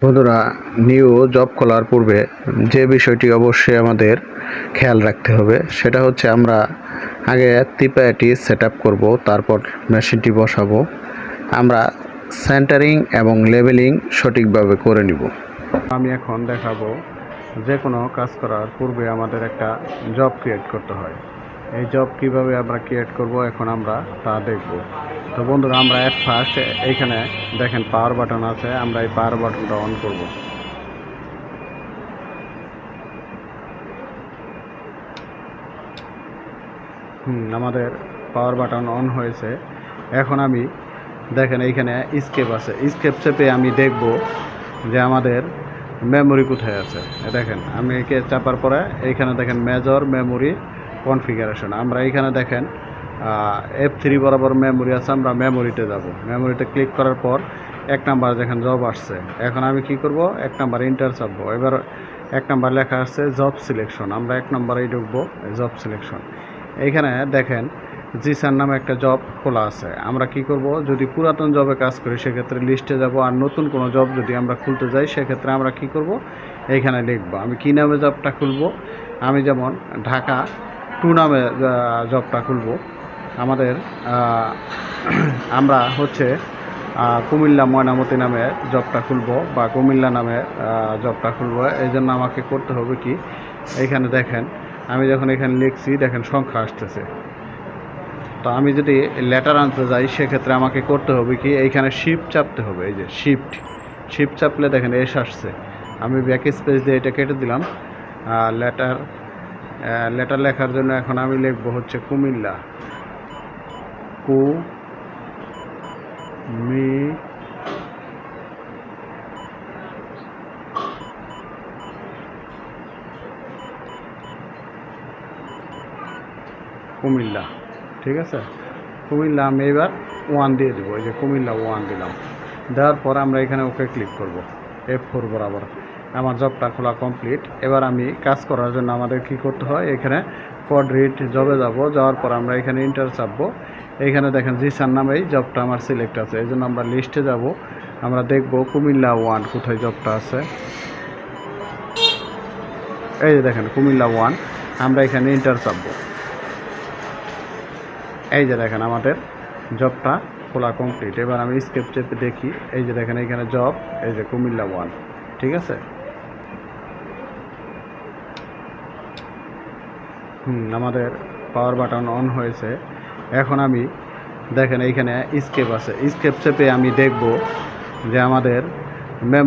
বন্ধুরা, new job খোলার পূর্বে যে বিষয়টি অবশ্যই আমাদের খেয়াল রাখতে হবে সেটা হচ্ছে আমরা আগে টিপায়াটি সেট আপ করবো, তারপর মেশিনটি বসাবো। আমরা সেন্টারিং এবং লেবেলিং সঠিকভাবে করে নিব। আমি এখন দেখাবো যে কোনো কাজ করার পূর্বে আমাদের একটা জব ক্রিয়েট করতে হয়। এই জব কিভাবে আমরা ক্রিয়েট করব এখন আমরা তা দেখব। তো বন্ধুরা, আমরা এট ফার্স্ট এইখানে দেখেন পাওয়ার বাটন আছে, আমরা এই পাওয়ার বাটনটা অন করব। আমাদের পাওয়ার বাটন অন হয়েছে। এখন আমি দেখেন এইখানে স্কেপ আছে, স্কেপ চেপে আমি দেখব যে আমাদের মেমোরি কোথায় আছে। দেখেন আমি একে চাপার পরে এইখানে দেখেন মেজর মেমোরি কনফিগারেশন, আমরা এইখানে দেখেন F3 বরাবর মেমোরি আছে, আমরা মেমোরিতে যাব। মেমোরিতে ক্লিক করার পর 1 নাম্বার দেখেন জব আসছে। এখন আমি কি করব, 1 নাম্বার ইন্টার চাপবো। এবার 1 নাম্বার লেখা আসছে জব সিলেকশন, আমরা 1 নাম্বারেই ঢুকবো, জব সিলেকশন। এইখানে দেখেন জিসান নামে একটা জব খোলা আছে। আমরা কি করব, যদি পুরাতন জবে কাজ করি সেক্ষেত্রে লিস্টে যাব, আর নতুন কোনো জব যদি আমরা খুলতে যাই সেক্ষেত্রে আমরা কি করব, এইখানে লিখব আমি কি নামে জবটা খুলব। আমি যেমন ঢাকা 2 নামে জবটা খুলব। আমাদের আমরা হচ্ছে কুমিল্লা ময়নামতি নামে জবটা খুলব বা কুমিল্লা নামে জবটা খুলব। এই জন্য আমাকে করতে হবে কি, এইখানে দেখেন আমি যখন এখানে লিখছি দেখেন সংখ্যা আসতেছে। তো আমি যদি লেটার আনতে যাই সেক্ষেত্রে আমাকে করতে হবে কি, এইখানে শিফট চাপতে হবে। এই যে শিফট চাপলে দেখেন এস আসছে। আমি ব্যাক স্পেস দিয়ে এটা কেটে দিলাম। লেটার লেখার জন্য এখন আমি লিখবো হচ্ছে কুমিল্লা, কুমিল্লা, ঠিক আছে। কুমিল্লা আমি এবার 1 দিয়ে দেবো। এই যে কুমিল্লা 1 দিলাম। দেওয়ার পর আমরা এখানে ওকে ক্লিক করব F4 বরাবর। আমার জবটা খোলা কমপ্লিট। এবার আমি কাজ করার জন্য আমাদের কি করতে হয়, এখানে কোড রিড জবে যাব। যাওয়ার পর আমরা এখানে ইন্টার চাপবো। এইখানে দেখেন জিসান নামেই জবটা আমার সিলেক্ট আছে। এই জন্য আমরা লিস্টে যাব, আমরা দেখব কুমিল্লা 1 কোথায় জবটা আছে। এই যে দেখেন কুমিল্লা 1, আমরা এখানে ইন্টার চাপবো। এই যে দেখেন আমাদের জবটা খোলা কমপ্লিট। এবার আমি স্কেপ চেপে দেখি, এই যে দেখেন এখানে জব, এই যে কুমিল্লা 1, ঠিক আছে। আমাদের পাওয়ার বাটন অন হয়েছে। এখন আমি দেখেন এইখানে স্কেপ আছে, স্কেপ চেপে আমি দেখব যে আমাদের মেমোরি